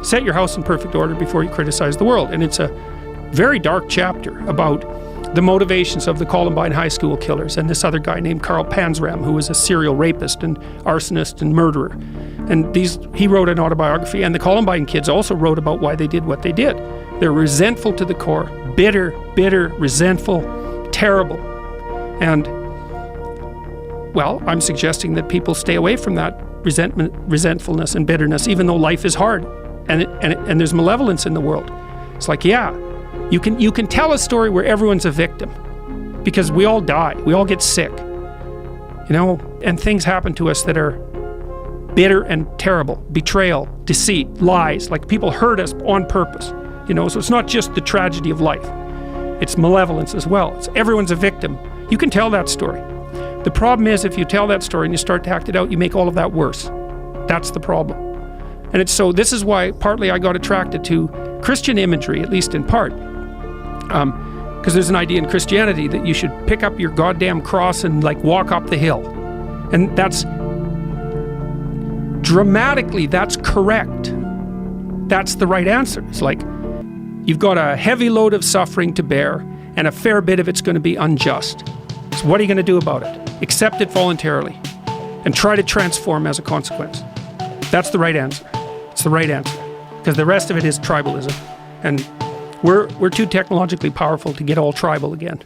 set your house in perfect order before you criticize the world. And it's a very dark chapter about the motivations of the Columbine high school killers and this other guy named Carl Panzram, who was a serial rapist and arsonist and murderer. And he wrote an autobiography, and the Columbine kids also wrote about why they did what they did. They're resentful to the core, bitter, resentful, terrible. And, well, I'm suggesting that people stay away from that resentfulness and bitterness, even though life is hard and there's malevolence in the world. It's like, yeah, you can tell a story where everyone's a victim, because we all die, we all get sick, and things happen to us that are bitter and terrible. Betrayal, deceit, lies, like people hurt us on purpose, so it's not just the tragedy of life, it's malevolence as well. Everyone's a victim. You can tell that story. The problem is, if you tell that story and you start to act it out, you make all of that worse. That's the problem. And this is why partly I got attracted to Christian imagery, at least in part, because there's an idea in Christianity that you should pick up your goddamn cross and walk up the hill. And that's dramatically, that's correct. That's the right answer. It's like, you've got a heavy load of suffering to bear, and a fair bit of it's going to be unjust. So what are you going to do about it? Accept it voluntarily and try to transform as a consequence. That's the right answer. It's the right answer, because the rest of it is tribalism, and we're too technologically powerful to get all tribal again.